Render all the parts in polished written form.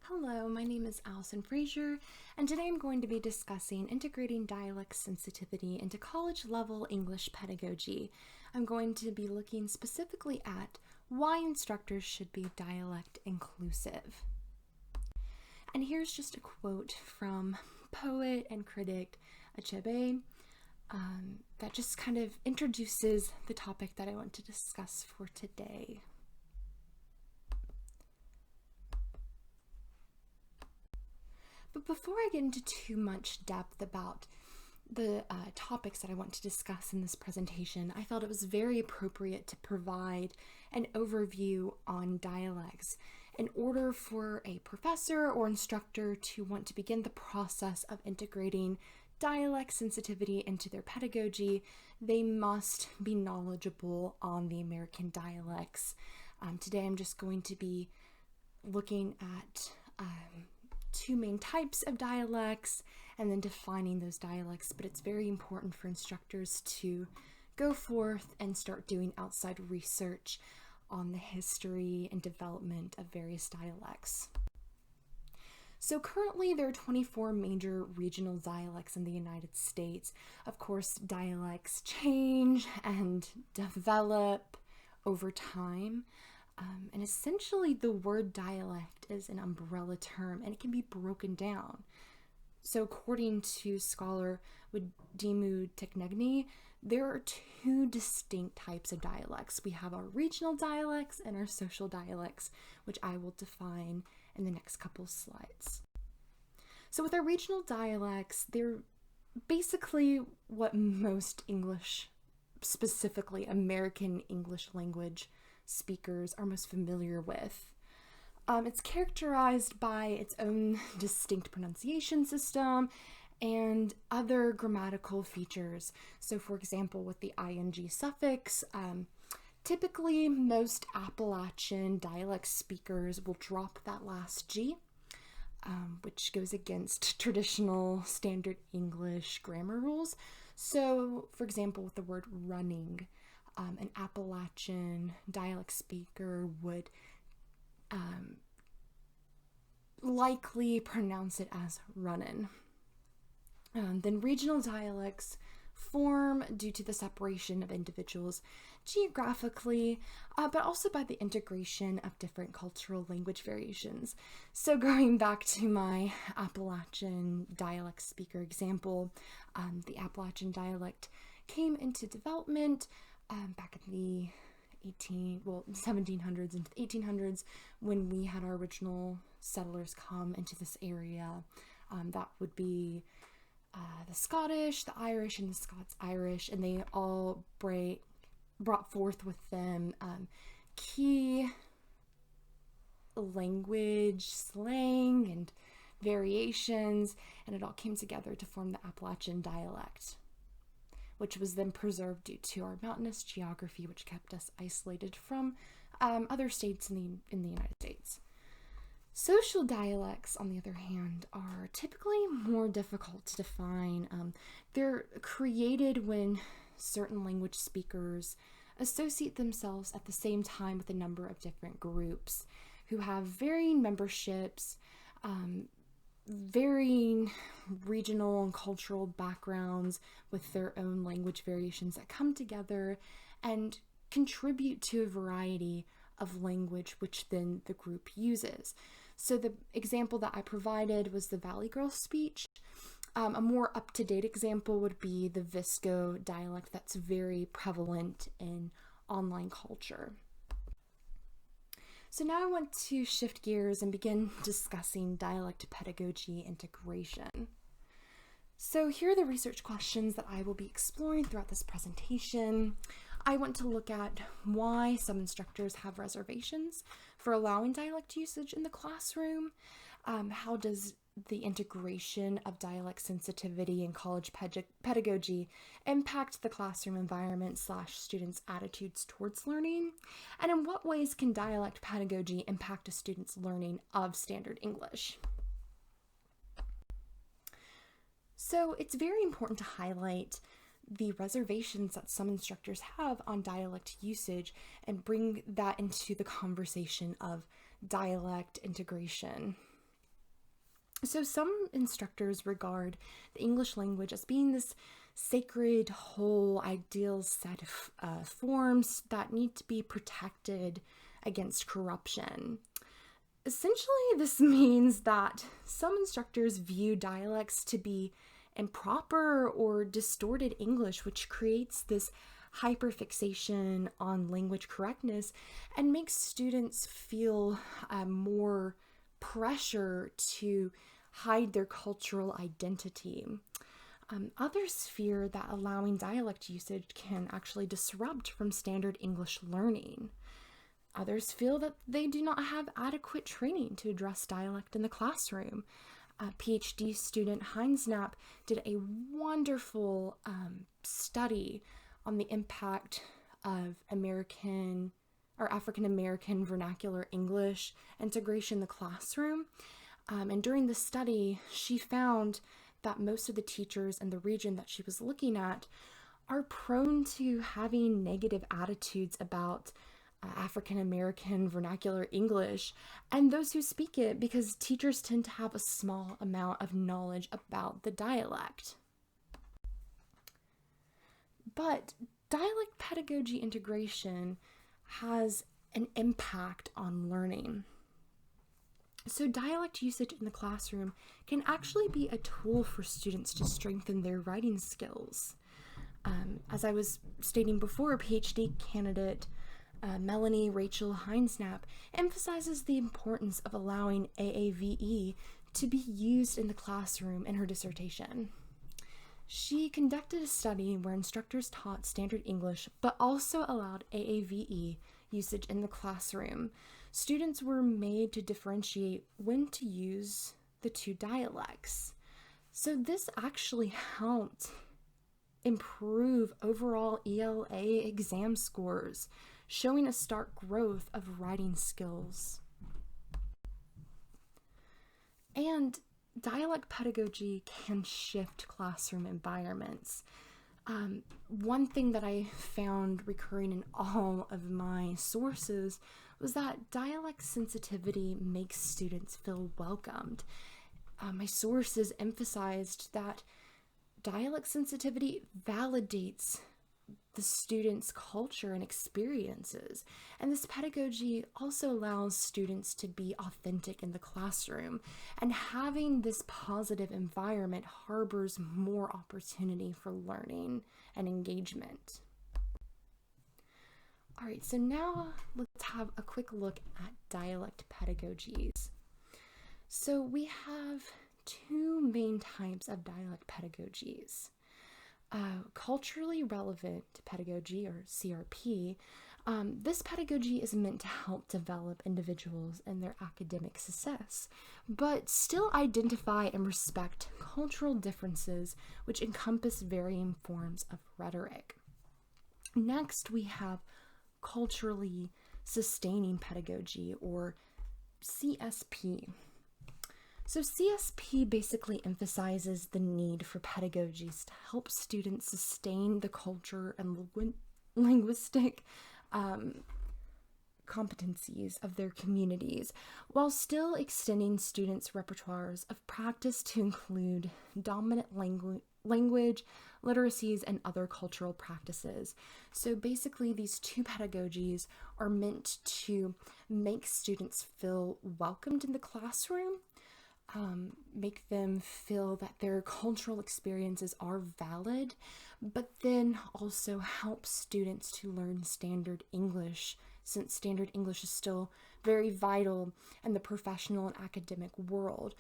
Hello, my name is Allison Frazier, and today I'm going to be discussing integrating dialect sensitivity into college-level English pedagogy. I'm going to be looking specifically at why instructors should be dialect inclusive. And here's just a quote from poet and critic Achebe that just kind of introduces the topic that I want to discuss for today. But before I get into too much depth about the topics that I want to discuss in this presentation, I felt it was very appropriate to provide an overview on dialects. In order for a professor or instructor to want to begin the process of integrating dialect sensitivity into their pedagogy, they must be knowledgeable on the American dialects. Today I'm just going to be looking at two main types of dialects and then defining those dialects, but it's very important for instructors to go forth and start doing outside research on the history and development of various dialects. So currently there are 24 major regional dialects in the United States. Of course, dialects change and develop over time. And essentially the word dialect is an umbrella term and it can be broken down. So according to scholar Wadimu Teknegni, there are two distinct types of dialects. We have our regional dialects and our social dialects, which I will define in the next couple slides. So with our regional dialects, they're basically what most English, specifically American English language speakers are most familiar with. It's characterized by its own distinct pronunciation system and other grammatical features. So for example, with the ing suffix, typically most Appalachian dialect speakers will drop that last G, which goes against traditional standard English grammar rules. So for example, with the word running, an Appalachian dialect speaker would likely pronounce it as runnin'. Then regional dialects form due to the separation of individuals geographically, but also by the integration of different cultural language variations. So going back to my Appalachian dialect speaker example, the Appalachian dialect came into development back in the 1700s into the 1800s when we had our original settlers come into this area. That would be the Scottish, the Irish, and the Scots-Irish, and they all brought forth with them key language, slang, and variations, and it all came together to form the Appalachian dialect, which was then preserved due to our mountainous geography, which kept us isolated from other states in the United States. Social dialects, on the other hand, are typically more difficult to define. They're created when certain language speakers associate themselves at the same time with a number of different groups who have varying memberships, varying regional and cultural backgrounds with their own language variations that come together and contribute to a variety of language which then the group uses. So the example that I provided was the Valley Girl speech. A more up-to-date example would be the Visco dialect that's very prevalent in online culture. So now I want to shift gears and begin discussing dialect pedagogy integration. So here are the research questions that I will be exploring throughout this presentation. I want to look at why some instructors have reservations for allowing dialect usage in the classroom. How does the integration of dialect sensitivity in college pedagogy impact the classroom environment / students' attitudes towards learning? And in what ways can dialect pedagogy impact a student's learning of standard English? So it's very important to highlight the reservations that some instructors have on dialect usage and bring that into the conversation of dialect integration. So some instructors regard the English language as being this sacred, whole, ideal set of forms that need to be protected against corruption. Essentially, this means that some instructors view dialects to be improper or distorted English, which creates this hyperfixation on language correctness and makes students feel more pressure to hide their cultural identity. Others fear that allowing dialect usage can actually disrupt from standard English learning. Others feel that they do not have adequate training to address dialect in the classroom. PhD student Heinz Knapp did a wonderful study on the impact of American or African American vernacular English integration in the classroom. And during the study, she found that most of the teachers in the region that she was looking at are prone to having negative attitudes about African American vernacular English and those who speak it, because teachers tend to have a small amount of knowledge about the dialect. But dialect pedagogy integration has an impact on learning. So dialect usage in the classroom can actually be a tool for students to strengthen their writing skills. As I was stating before, PhD candidate Melanie Rachel Heinz Knapp emphasizes the importance of allowing AAVE to be used in the classroom in her dissertation. She conducted a study where instructors taught standard English but also allowed AAVE usage in the classroom. Students were made to differentiate when to use the two dialects. So this actually helped improve overall ELA exam scores, showing a stark growth of writing skills. And dialect pedagogy can shift classroom environments. One thing that I found recurring in all of my sources was that dialect sensitivity makes students feel welcomed. My sources emphasized that dialect sensitivity validates the students' culture and experiences. And this pedagogy also allows students to be authentic in the classroom. And having this positive environment harbors more opportunity for learning and engagement. All right, so now let's have a quick look at dialect pedagogies. So we have two main types of dialect pedagogies. Culturally relevant pedagogy, or CRP, this pedagogy is meant to help develop individuals and their academic success, but still identify and respect cultural differences which encompass varying forms of rhetoric. Next, we have culturally sustaining pedagogy, or CSP. So CSP basically emphasizes the need for pedagogies to help students sustain the culture and linguistic competencies of their communities, while still extending students' repertoires of practice to include dominant language, literacies, and other cultural practices. So basically, these two pedagogies are meant to make students feel welcomed in the classroom, make them feel that their cultural experiences are valid, but then also help students to learn standard English, since standard English is still very vital in the professional and academic world.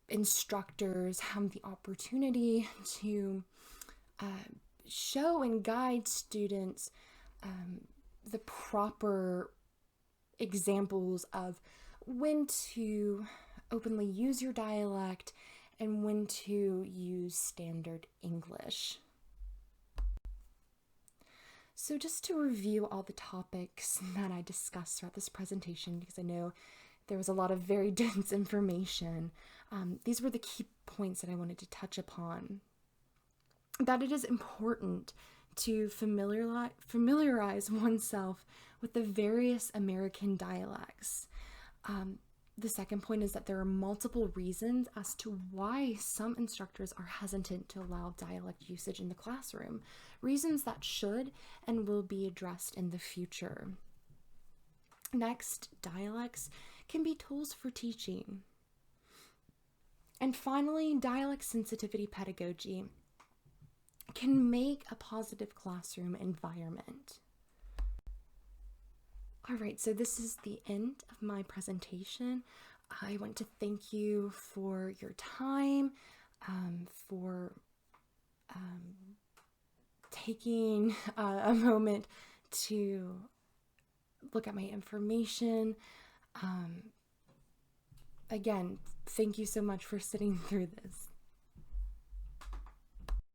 Instructors have the opportunity to show and guide students the proper examples of when to openly use your dialect and when to use standard English. So just to review all the topics that I discussed throughout this presentation, because I know there was a lot of very dense information, these were the key points that I wanted to touch upon. That it is important to familiarize oneself with the various American dialects. The second point is that there are multiple reasons as to why some instructors are hesitant to allow dialect usage in the classroom, reasons that should and will be addressed in the future. Next, dialects can be tools for teaching. And finally, dialect sensitivity pedagogy can make a positive classroom environment. All right, so this is the end of my presentation. I want to thank you for your time, for taking a moment to look at my information. Again, thank you so much for sitting through this.